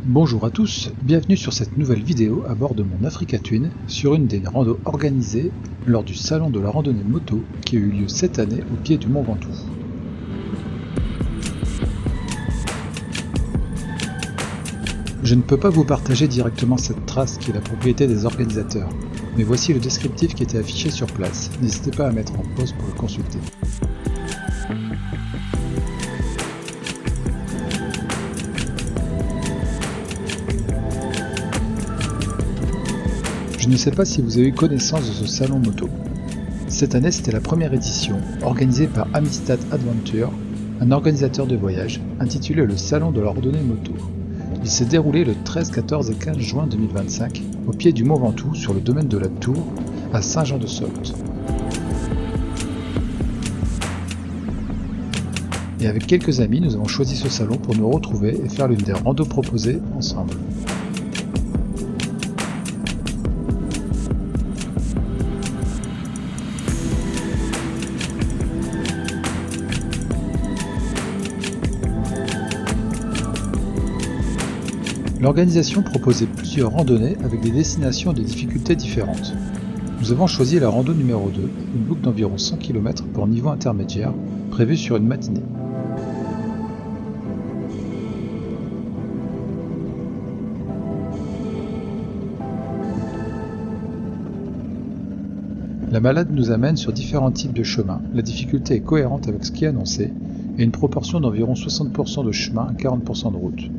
Bonjour à tous, bienvenue sur cette nouvelle vidéo à bord de mon Africa Twin sur une des randos organisées lors du salon de la randonnée moto qui a eu lieu cette année au pied du Mont Ventoux. Je ne peux pas vous partager directement cette trace qui est la propriété des organisateurs, mais voici le descriptif qui était affiché sur place, n'hésitez pas à mettre en pause pour le consulter. Je ne sais pas si vous avez eu connaissance de ce salon moto. Cette année, c'était la première édition, organisée par Amistad Adventure, un organisateur de voyage, intitulé le Salon de la randonnée moto. Il s'est déroulé le 13, 14 et 15 juin 2025, au pied du Mont Ventoux, sur le domaine de la Tour, à Saint-Jean-de-Saulx. Et avec quelques amis, nous avons choisi ce salon pour nous retrouver et faire l'une des randos proposées ensemble. L'organisation proposait plusieurs randonnées avec des destinations et des difficultés différentes. Nous avons choisi la rando numéro 2, une boucle d'environ 100 km pour niveau intermédiaire, prévue sur une matinée. La balade nous amène sur différents types de chemins, la difficulté est cohérente avec ce qui est annoncé, et une proportion d'environ 60% de chemin à 40% de route.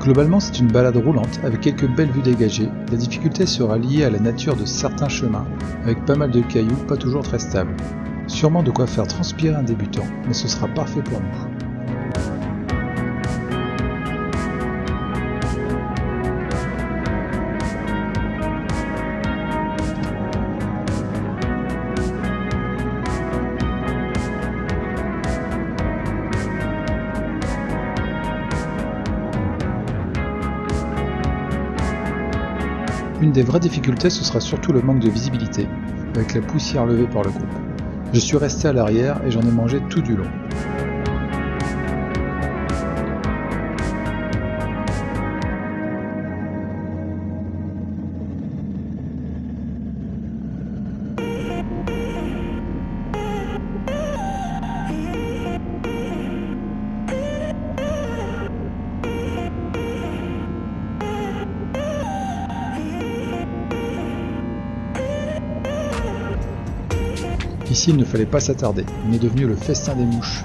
Globalement, c'est une balade roulante avec quelques belles vues dégagées. La difficulté sera liée à la nature de certains chemins, avec pas mal de cailloux pas toujours très stables. Sûrement de quoi faire transpirer un débutant, mais ce sera parfait pour nous. Une des vraies difficultés, ce sera surtout le manque de visibilité, avec la poussière levée par le groupe. Je suis resté à l'arrière et j'en ai mangé tout du long. Ici, il ne fallait pas s'attarder, on est devenu le festin des mouches.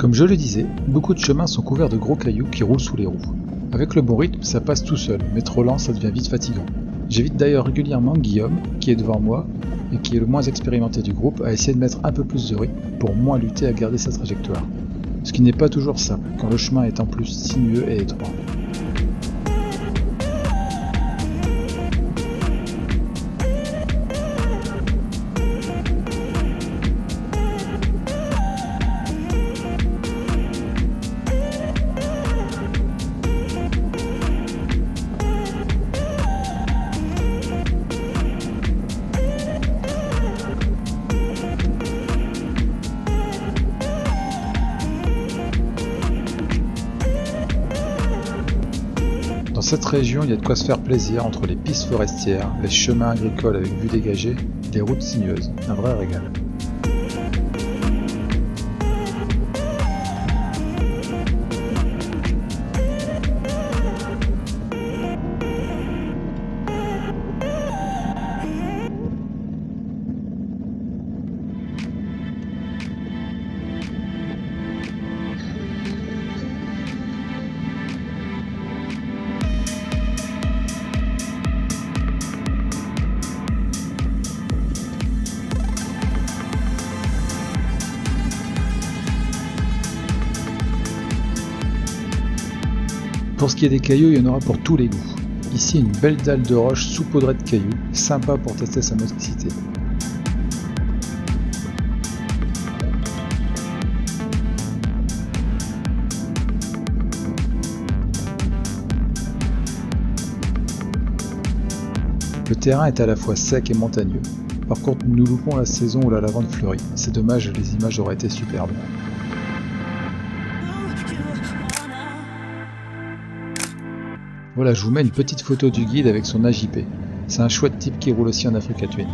Comme je le disais, beaucoup de chemins sont couverts de gros cailloux qui roulent sous les roues. Avec le bon rythme, ça passe tout seul, mais trop lent, ça devient vite fatigant. J'évite d'ailleurs régulièrement Guillaume, qui est devant moi, et qui est le moins expérimenté du groupe, à essayer de mettre un peu plus de rythme pour moins lutter à garder sa trajectoire. Ce qui n'est pas toujours simple, quand le chemin est en plus sinueux et étroit. Dans cette région, il y a de quoi se faire plaisir entre les pistes forestières, les chemins agricoles avec vue dégagée et les routes sinueuses. Un vrai régal. Pour ce qui est des cailloux, il y en aura pour tous les goûts. Ici, une belle dalle de roche saupoudrée de cailloux, sympa pour tester sa motricité. Le terrain est à la fois sec et montagneux. Par contre, nous loupons la saison où la lavande fleurit. C'est dommage, les images auraient été superbes. Voilà, je vous mets une petite photo du guide avec son AJP. C'est un chouette type qui roule aussi en Africa Twin.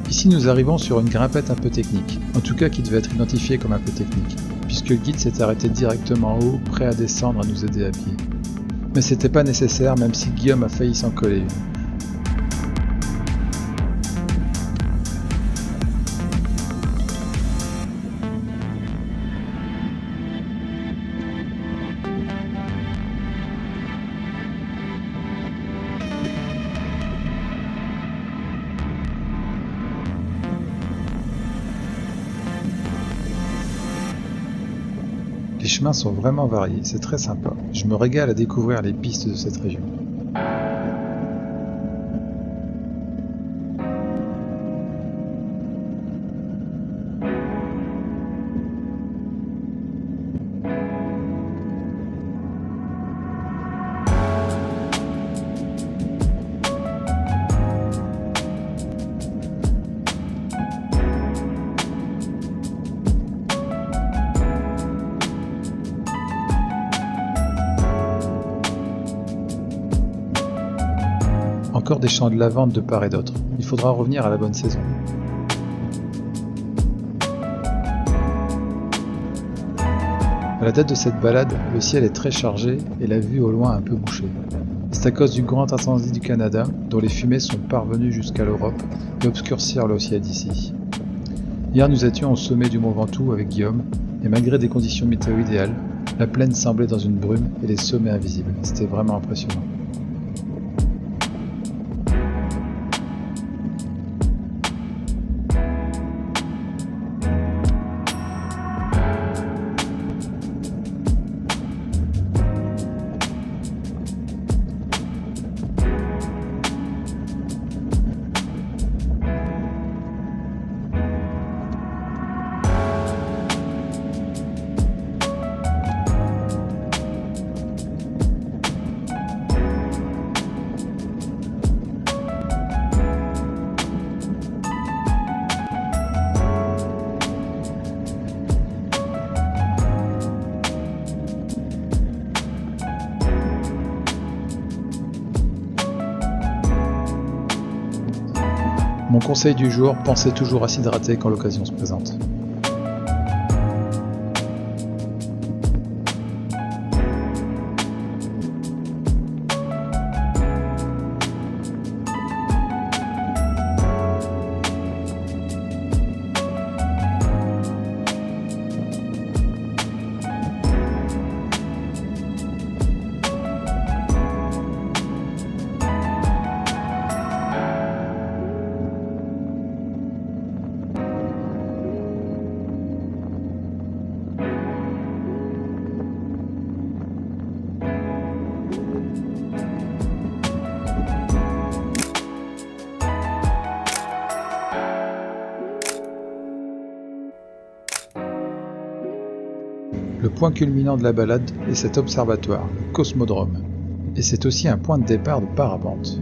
Ici nous arrivons sur une grimpette un peu technique, en tout cas qui devait être identifiée comme un peu technique, puisque le guide s'est arrêté directement en haut, prêt à descendre à nous aider à pied. Mais c'était pas nécessaire, même si Guillaume a failli s'en coller une. Les chemins sont vraiment variés, c'est très sympa. Je me régale à découvrir les pistes de cette région. encore des champs de lavande de part et d'autre. Il faudra revenir à la bonne saison. À la date de cette balade, le ciel est très chargé et la vue au loin un peu bouchée. C'est à cause du grand incendie du Canada, dont les fumées sont parvenues jusqu'à l'Europe et obscurcirent le ciel d'ici. Hier nous étions au sommet du mont Ventoux avec Guillaume, et malgré des conditions météo idéales, la plaine semblait dans une brume et les sommets invisibles. C'était vraiment impressionnant. Mon conseil du jour, pensez toujours à s'hydrater quand l'occasion se présente. Le point culminant de la balade est cet observatoire, le Cosmodrome, et c'est aussi un point de départ de parapente.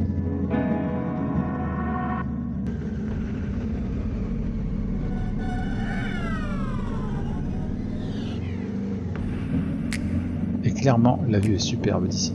Et clairement, la vue est superbe d'ici.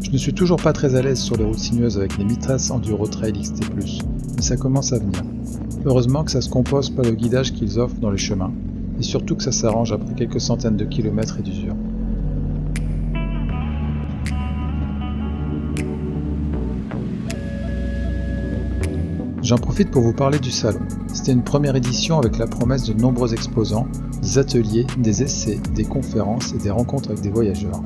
Je ne suis toujours pas très à l'aise sur les routes sinueuses avec les Mitras Enduro Trail XT+, mais ça commence à venir. Heureusement que ça se compose pas le guidage qu'ils offrent dans les chemins, et surtout que ça s'arrange après quelques centaines de kilomètres et d'usure. J'en profite pour vous parler du salon. C'était une première édition avec la promesse de nombreux exposants, des ateliers, des essais, des conférences et des rencontres avec des voyageurs.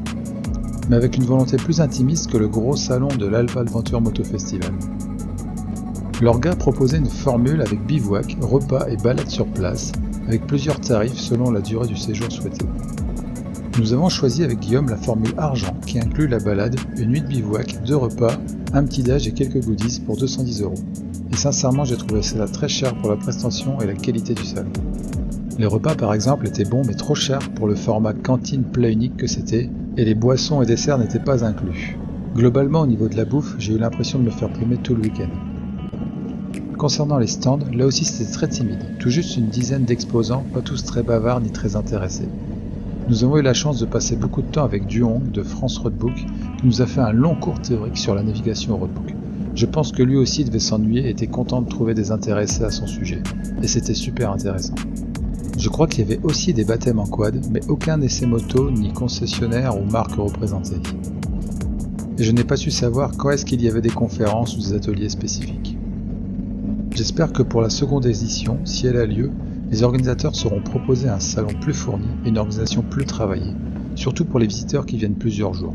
Mais avec une volonté plus intimiste que le gros salon de l'Alpa Adventure Moto Festival. L'orga proposait une formule avec bivouac, repas et balade sur place, avec plusieurs tarifs selon la durée du séjour souhaité. Nous avons choisi avec Guillaume la formule argent, qui inclut la balade, une nuit de bivouac, 2 repas, un petit déj et quelques goodies pour 210 €. Et sincèrement, j'ai trouvé cela très cher pour la prestation et la qualité du salon. Les repas par exemple étaient bons mais trop chers pour le format cantine plat unique que c'était, et les boissons et desserts n'étaient pas inclus. Globalement au niveau de la bouffe, j'ai eu l'impression de me faire primer tout le week-end. Concernant les stands, là aussi c'était très timide, tout juste une dizaine d'exposants, pas tous très bavards ni très intéressés. Nous avons eu la chance de passer beaucoup de temps avec Duhong de France Roadbook, qui nous a fait un long cours théorique sur la navigation au roadbook. Je pense que lui aussi devait s'ennuyer et était content de trouver des intéressés à son sujet, et c'était super intéressant. Je crois qu'il y avait aussi des baptêmes en quad, mais aucun essai moto, ni concessionnaire ou marque représentée. Et je n'ai pas su savoir quand est-ce qu'il y avait des conférences ou des ateliers spécifiques. J'espère que pour la seconde édition, si elle a lieu, les organisateurs sauront proposer un salon plus fourni et une organisation plus travaillée, surtout pour les visiteurs qui viennent plusieurs jours.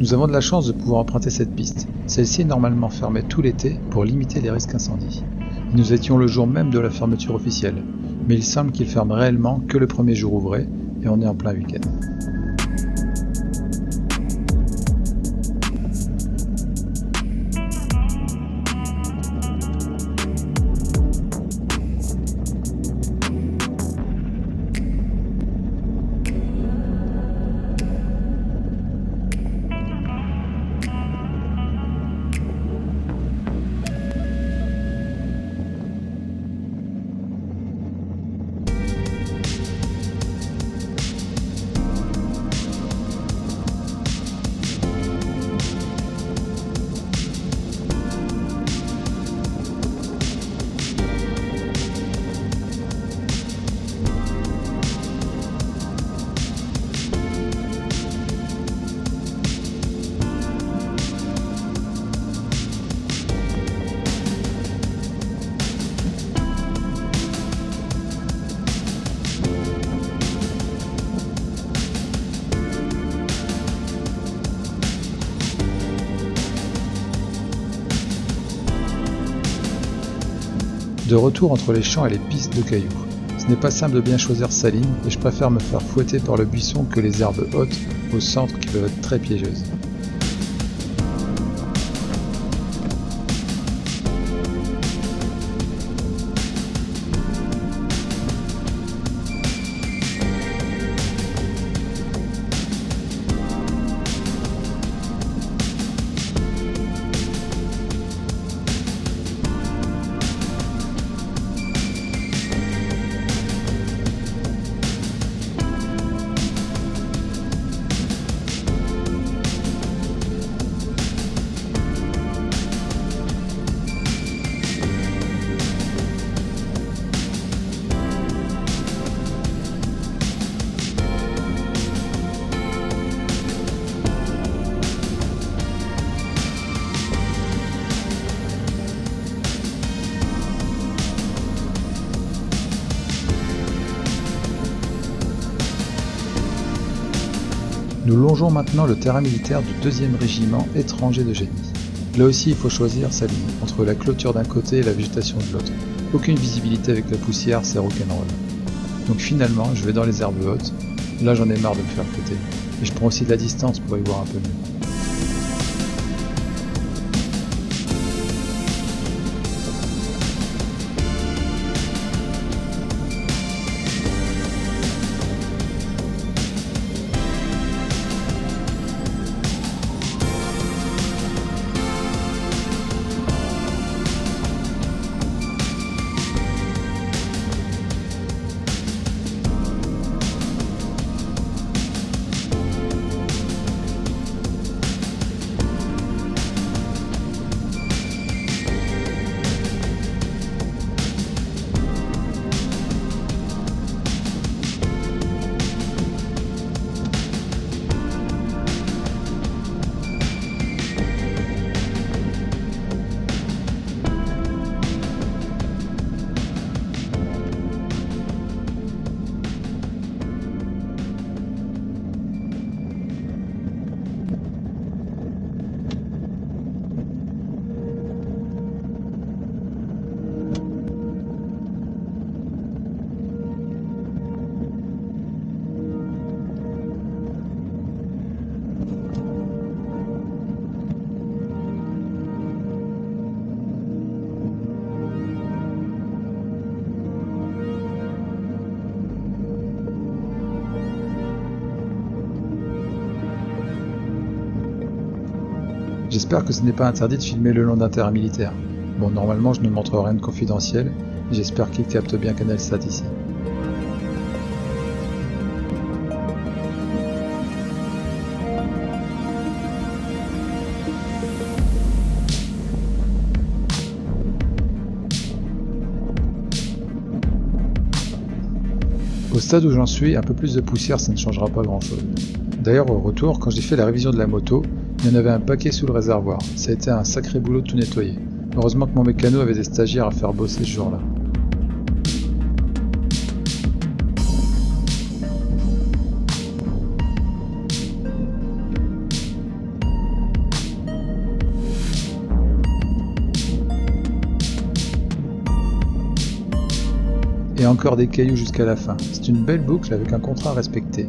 Nous avons de la chance de pouvoir emprunter cette piste. Celle-ci est normalement fermée tout l'été pour limiter les risques incendies. Et nous étions le jour même de la fermeture officielle, mais il semble qu'il ferme réellement que le premier jour ouvré, et on est en plein week-end. De retour entre les champs et les pistes de cailloux. Ce n'est pas simple de bien choisir sa ligne et je préfère me faire fouetter par le buisson que les herbes hautes au centre qui peuvent être très piégeuses. Nous longeons maintenant le terrain militaire du 2e régiment étranger de génie. Là aussi il faut choisir sa ligne, entre la clôture d'un côté et la végétation de l'autre. Aucune visibilité avec la poussière, c'est rock'n'roll. Donc finalement je vais dans les herbes hautes, là j'en ai marre de me faire fouetter. Et je prends aussi de la distance pour y voir un peu mieux. J'espère que ce n'est pas interdit de filmer le long d'un terrain militaire. Bon, normalement je ne montre rien de confidentiel, et j'espère qu'il capte bien CanalSat ici. Au stade où j'en suis, un peu plus de poussière ça ne changera pas grand chose. D'ailleurs au retour, quand j'ai fait la révision de la moto, il y en avait un paquet sous le réservoir, ça a été un sacré boulot de tout nettoyer. Heureusement que mon mécano avait des stagiaires à faire bosser ce jour-là. a encore des cailloux jusqu'à la fin. C'est une belle boucle avec un contrat à respecter.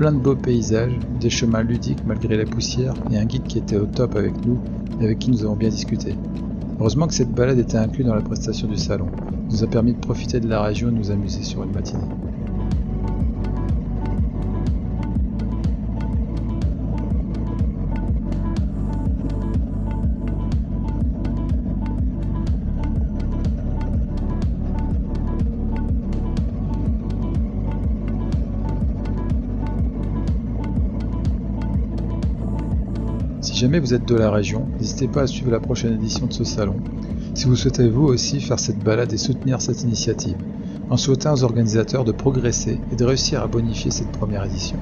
Plein de beaux paysages, des chemins ludiques malgré la poussière et un guide qui était au top avec nous et avec qui nous avons bien discuté. Heureusement que cette balade était inclue dans la prestation du salon, nous a permis de profiter de la région et de nous amuser sur une matinée. Si jamais vous êtes de la région, n'hésitez pas à suivre la prochaine édition de ce salon, si vous souhaitez vous aussi faire cette balade et soutenir cette initiative, en souhaitant aux organisateurs de progresser et de réussir à bonifier cette première édition.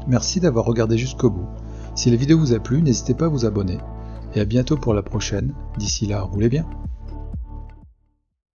Merci d'avoir regardé jusqu'au bout. Si la vidéo vous a plu, n'hésitez pas à vous abonner. Et à bientôt pour la prochaine. D'ici là, roulez bien.